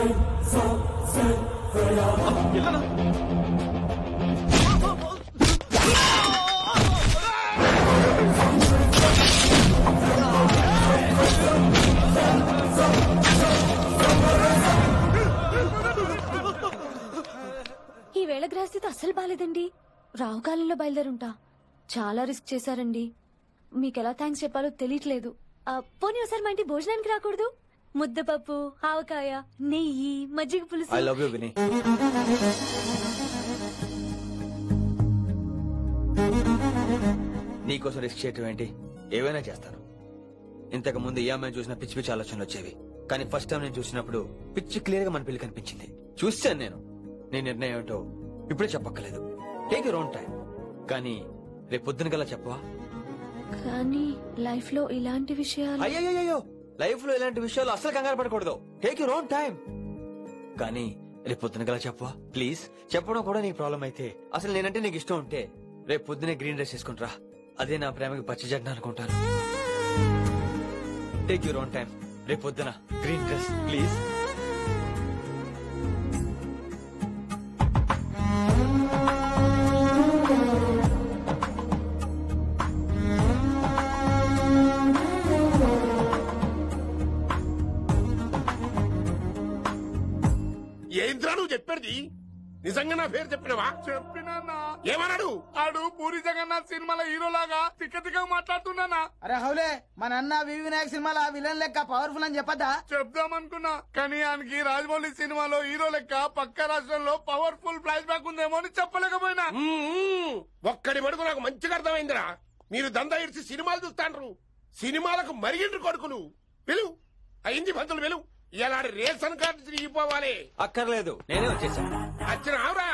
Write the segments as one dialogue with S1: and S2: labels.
S1: ఈ వేళ గ్రహస్థితి అస్సలు బాలేదండి. రావుకాలంలో బయలుదేరుంటా. చాలా రిస్క్ చేశారండి. మీకెలా థ్యాంక్స్ చెప్పాలో తెలియట్లేదు. పోనీ ఒకసారి మా ఇంటి భోజనానికి రాకూడదు? ముద్దపప్పు, ఆవకాయ, నెయ్యి, మజ్జిగ పులుసు.
S2: ఐ లవ్ యు విని. నీకోసం రిస్క్ చేయటం ఏంటి? ఏవైనా చేస్తాను. ఇంతకు ముందు ఈ అమ్మాయిని చూసిన పిచ్చి పిచ్చి ఆలోచనలు వచ్చేవి, కానీ ఫస్ట్ టైం నేను చూసినప్పుడు పిచ్చి క్లియర్ గా మన పెళ్లి కనిపించింది. చూశాను నేను. నీ నిర్ణయం ఏమిటో ఇప్పుడే చెప్పక్కర్లేదు. Take your own time. కానీ రేపు పొద్దున గల చెప్పవా?
S1: కానీ లైఫ్ లో ఇలాంటి విషయాలు.
S2: అయ్యో, లైఫ్ లో ఇలాంటి విషయాలు అసలు కంగారు పడకూడదు. Take your own time. కానీ రేపు పొద్దున గల చెప్పవా ప్లీజ్? చెప్పడం కూడా నీకు ప్రాబ్లం అయితే, అసలు నేనంటే నీకు ఇష్టం ఉంటే రేపు పొద్దునే గ్రీన్ డ్రెస్ వేసుకుంటారా. అదే నా ప్రేమకి పచ్చి జెండా అనుకుంటాను. Take your own time. రేపు పొద్దున గ్రీన్ డ్రెస్ ప్లీజ్.
S3: ఏంద్రా నువ్వు చెప్పేది? నిజంగా నా పేరు చెప్పినవా?
S4: చెప్పినా
S3: ఏమన్నాడు?
S4: ఆడు పూరి జగన్నాథ్ సినిమాలో హీరో లాగా తిక్క మాట్లాడుతున్నానా?
S5: అరే హౌలే, మన అన్న వి వినాయక్ సినిమాలో విలన్ లెక్క పవర్ఫుల్ అని చెప్పద్దా?
S4: చెప్దామనుకున్నా, కానీ ఆయనకి రాజమౌళి సినిమాలో హీరో లెక్క పక్క రాష్ట్రంలో పవర్ఫుల్ ఫ్లాష్ బ్యాక్ ఉందేమో అని చెప్పలేకపోయినా.
S3: ఒక్కడి మడుగు నాకు మంచిగా అర్థమైందిరా. మీరు దందా ఇడిచి సినిమాలు చూస్తాండ్రు. సినిమాలకు మరిగిండ్రు కొడుకులు. పిలువు, అయింది పంతులు పిలువు. ఇలా రేషన్ కార్డు తిరిగిపోవాలి.
S2: అక్కర్లేదు, నేనే వచ్చేసాను.
S3: వచ్చినావురా?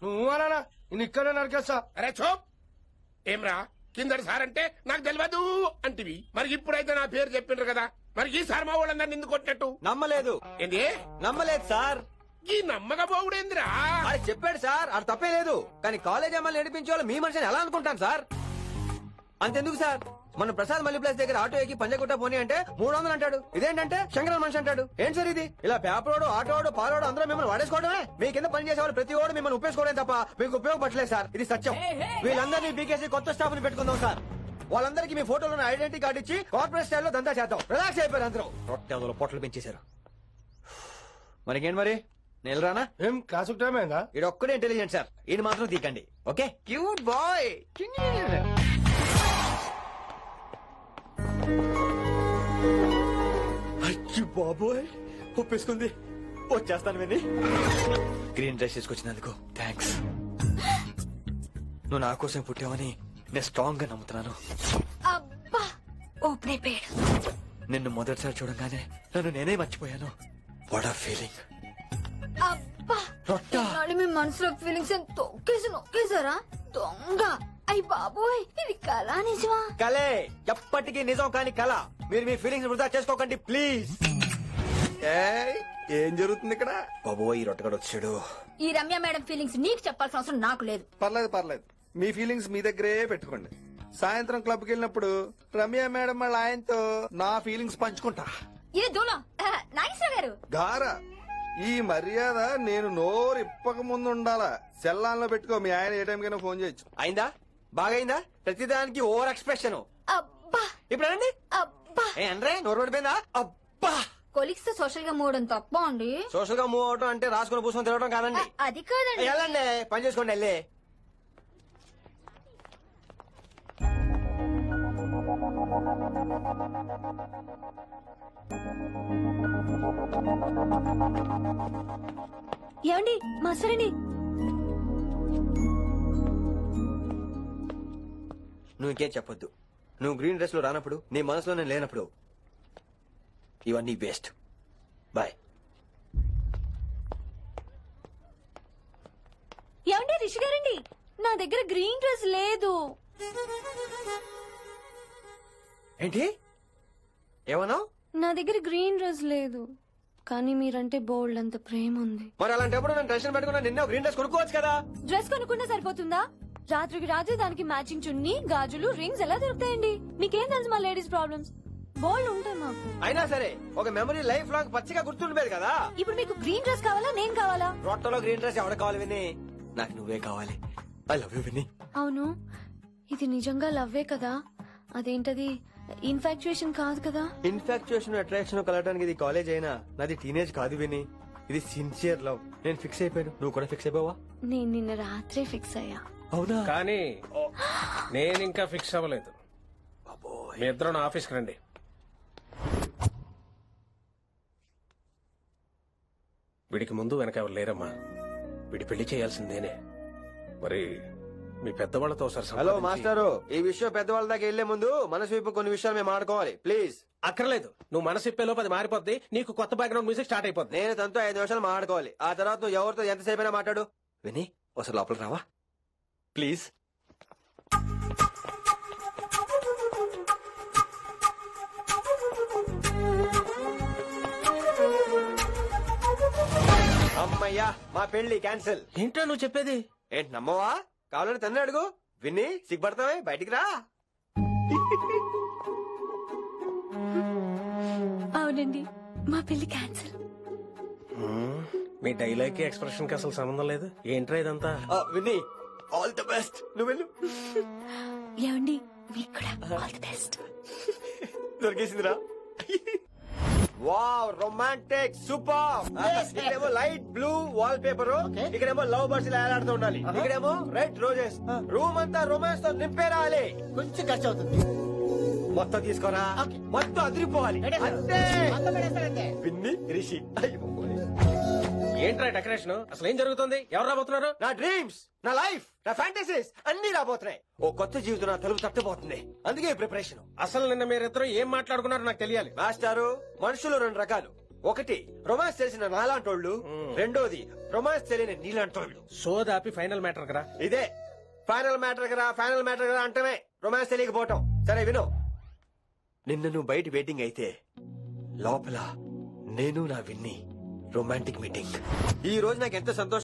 S4: నువ్వు అలా నేను ఇక్కడే నరికేస్తా.
S3: అరే చోప్. ఏమ్రా కిందటి సార్ అంటే నాకు తెలియదు అంటివి. మరి ఇప్పుడైతే నా పేరు చెప్పిండ్రు కదా, మరి ఈ సార్ మా వాళ్ళందరినీ ఎందుకు కొట్టినట్టు?
S2: నమ్మలేదు.
S3: ఏంది
S2: నమ్మలేదు సార్.
S3: ఈ నమ్మకపోవుడేందిరా?
S2: అది చెప్పాడు సార్, అది తప్పే లేదు. కానీ కాలేజ్ అమ్మాయిలు నడిపించే వాళ్ళు మీ మనిషిని ఎలా అనుకుంటాను సార్? అంతెందుకు సార్, మన ప్రసాద్ మల్లి ప్లేస్ దగ్గర ఆటో ఎక్కి పంజగుట్ట పోనీ అంటే 300 అంటాడు. ఇదేంటంటే శంకర మనిషి అంటాడు. ఏంటి సార్ ఇది? ఇలా పేపరోడు, ఆటోడు, పాలోడు అందరూ మిమ్మల్ని వాడేసుకోవడమే. మీ కింద పని చేసేవాళ్ళు ప్రతి ఓడు మిమ్మల్ని ఉపయోగించుకోవడం తప్ప మీకు ఉపయోగపడలేదు సార్. ఇది సత్యం. వీళ్ళందరినీ బీకేసి కొత్త స్టాఫ్ ని పెట్టుకుందాం సార్. వాళ్ళందరికీ మీ ఫోటోలను ఐడెంటిటీ కార్డు ఇచ్చి కార్పొరేట్ స్టైల్లో దందా చేద్దాం. రిలాక్స్ అయిపోయారు అందరూ. రొట్టెలో పొట్టలు పెంచేశారు. మనకేంటి మరి? నేను రానా?
S4: ఏం క్లాసు టైం అయిందా?
S2: ఇది ఒక్కడే ఇంటెలిజెంట్ సార్, ఇది మాత్రం తీకండి. Okay, cute boy. అయ్యో బాబోయ్, ఒప్పేసుకుంది. వచ్చేస్తాను విని. గ్రీన్ డ్రెస్ తీసుకొచ్చినందుకు థ్యాంక్స్. నువ్వు నా కోసం పుట్టావని నేను స్ట్రాంగ్ గా నమ్ముతున్నాను.
S1: అబ్బా, ఓపెన్ అయిపోయాడు.
S2: నిన్ను మొదటిసారి చూడగానే నన్ను నేనే మర్చిపోయాను. వాట్ ఆ ఫీలింగ్.
S1: అబ్బా,
S2: రొట్టా.
S1: మీ మనసులో ఫీలింగ్స్ తొక్కేసి నొక్కేసారా దొంగ? అయ్యి బాబోయ్, ఇది కళ నిజమా?
S2: కలే, ఎప్పటికీ నిజం కాని కళ. మీరు మీ ఫీలింగ్స్ వృధా చేసుకోకండి ప్లీజ్.
S6: ఏం జరుగుతుంది ఇక్కడ?
S2: బాబోయ్, ఈ రొట్టగడు వచ్చాడు.
S1: ఈ రమ్య మేడం ఫీలింగ్స్ నీకు చెప్పాల్సిన అవసరం నాకు లేదు.
S6: పర్లేదు, మీ ఫీలింగ్స్ మీ దగ్గరే పెట్టుకోండి. సాయంత్రం క్లబ్కి వెళ్ళినప్పుడు రమ్య మేడం వాళ్ళ ఆయనతో నా ఫీలింగ్స్ పంచుకుంటా.
S1: ఇది దూలం నాగేశ్వర గారు.
S6: గారా, ఈ మర్యాద నేను నోరు ఇప్పక ముందు ఉండాలా. సెల్లాన్లో పెట్టుకో, మీ ఆయన ఏ టైం కైనా ఫోన్ చేయొచ్చు.
S2: అయిందా? బాగైందా? ప్రతిదానికి ఓవర్ ఎక్స్ప్రెషన్.
S1: అబ్బా,
S2: ఇప్పుడు అనండి.
S1: అబ్బా,
S2: అంటే నోరు పడిపోయిందా? అబ్బా,
S1: కొలిక్స్ తో సోషల్ గా మూవడం తప్ప అండి.
S2: సోషల్ గా మూవ్ అవడం అంటే రాసుకుని పూసుకొని తిరగడం కాదండి.
S1: అది కాదండి.
S2: వెళ్ళండి, పని చేసుకోండి. వెళ్ళి
S1: ఏమండి, మాస్టరండి.
S2: నువ్వు ఇంకేం చెప్పొద్దు. నువ్వు గ్రీన్ డ్రెస్ లో రానప్పుడు, నీ మనసులో నేను లేనప్పుడు ఇవన్నీ వేస్ట్. బాయ్.
S1: ఏమండి రిషి గారండి, నా దగ్గర గ్రీన్ డ్రెస్ లేదు.
S2: ఏంటి ఏమన్నావు?
S1: నా దగ్గర గ్రీన్ డ్రెస్ లేదు, కానీ మీరంటే బోల్డ్ అంత ప్రేమ ఉంది.
S2: మరి అలాంటప్పుడు నేను టెన్షన్ పెట్టుకున్నా నిన్న గ్రీన్ డ్రెస్ కొనుక్కోవచ్చు కదా.
S1: డ్రెస్ కొనుక్కున్నా సరిపోతుందా? రాత్రికి రాత్రి దానికి మ్యాచింగ్ చున్నీ, గాజులు, రింగ్స్ ఎలా దొరుకుతాయండి? మీకేం తెలుసు మా లేడీస్ ప్రాబ్లమ్స్? బోల్డ్ ఉంటాయి మాకు.
S2: అయినా సరే ఒక మెమరీ లైఫ్ లాంగ్ పచ్చిగా గుర్తుండిపోయేది కదా.
S1: ఇప్పుడు మీకు గ్రీన్ డ్రెస్ కావాలా నేను కావాలా?
S2: రొట్టలో గ్రీన్ డ్రెస్ ఎవడ కావాలి విని? నాకు నువ్వే కావాలి. ఐ లవ్ యూ విని.
S1: అవును, ఇది నిజంగా లవ్వే కదా? అదేంటది ఇన్ఫాక్చుయేషన్ కాదు కదా?
S2: ఇన్ఫాక్చుయేషన్ అట్రాక్షన్ కలగడానికి ఇది కాలేజ్ అయినా నాది టీనేజ్ కాదు విని. ఇది సిన్సియర్ లవ్. నేను ఫిక్స్ అయిపోయాను, నువ్వు కూడా ఫిక్స్ అయిపోవా?
S1: నేను నిన్న రాత్రే ఫిక్స్ అయ్యా.
S2: అవునా?
S7: కానీ నేను ఇంకా ఫిక్స్ అవ్వలేదు. మీ ఇద్దరు నా ఆఫీస్కి రండి. వీడికి ముందు వెనక ఎవరు లేరమ్మా. వీడి పెళ్లి చేయాల్సిందేనే. మరి మీ పెద్దవాళ్ళతో ఒకసారి
S2: హలో
S7: సంప్రదించి-
S2: మాస్టారు, ఈ విషయం పెద్దవాళ్ళ దాకా వెళ్లే ముందు మనసు వైపు కొన్ని విషయాలు మేము ఆడుకోవాలి ప్లీజ్.
S7: అక్కర్లేదు, నువ్వు మనసు ఇప్పేలోపు అది మారిపోద్ది. నీకు కొత్త బ్యాక్గ్రౌండ్ మ్యూజిక్ స్టార్ట్ అయిపోద్ది.
S2: నేను తనతో 5 నిమిషాలు మాట్లాడుకోవాలి. ఆ తర్వాత నువ్వు ఎవరితో ఎంతసేపు అయినా మాట్లాడు. విని ఒకసారి లోపలికి రావా ప్లీజ్? అమ్మయ్యా, మా పెళ్లి క్యాన్సిల్.
S7: ఏంటో నువ్వు చెప్పేది?
S2: ఏంటి నమ్మవా? కావాలని తన్నే అడుగు. విన్ని సిగ్గుపడతావే, బయటికి రా.
S1: అవునండి, మా పెళ్లి క్యాన్సిల్.
S7: మీ డైలాగ్ కి ఎక్స్ప్రెషన్ కి అసలు సంబంధం లేదు. ఏంట్రా ఇదంతా?
S2: విన్ని ఆల్ ది బెస్ట్. నువ్వు వెళ్ళు.
S1: ఏమండి, మీకు కూడా ఆల్ ది బెస్ట్.
S2: దొరికేసిందిరా. Wow, romantic, super. ఇక్కడేమో లైట్ బ్లూ వాల్ పేపర్, ఇక్కడేమో లవ్ బర్డ్స్ ఇలా ఏలాడుతూ ఉండాలి, ఇక్కడేమో రెడ్ రోజెస్. రూమ్ అంతా రొమాన్స్ తో నింపే రావాలి.
S5: కొంచెం ఖర్చు అవుతుంది.
S2: మొత్తం తీసుకోరా, మొత్తం అదిరిపోవాలి. అంతే. విన్ని రిషి.
S7: ఏంట్రా డెకరేషన్? అసలు ఏం జరుగుతుంది? ఎవరు రాబోతున్నారు?
S2: నా డ్రీమ్స్, నా లైఫ్, నా ఫ్యాంటసీస్ అన్ని రాబోతున్నాయి. ఓ కొత్త జీవితం నా తలుపు తట్టబోతుంది. అందుకే ప్రిపరేషన్.
S7: అసలు నిన్న మీరిద్దరు ఏం మాట్లాడుకున్నారో నాకు తెలియాలి.
S2: మాస్టారు, మనుషులు 2 రకాలు. ఒకటి రొమాన్స్ తెలిసిన నాలాంటోళ్ళు, రెండోది రొమాన్స్ తెలియని నీలాంటోళ్ళు.
S7: సోదాపి ఫైనల్ మ్యాటర్ కదా.
S2: ఇదే ఫైనల్ మ్యాటర్ కదా. ఫైనల్ మ్యాటర్ కదా అంటమే రొమాన్స్ తెలియకపోవటం. సరే విను, నిన్న నువ్వు బయట వెయిటింగ్ అయితే లోపల నేను నా విన్ని రొమాంటిక్ మీటింగ్. ఈ రోజు నాకు ఎంత సంతోషం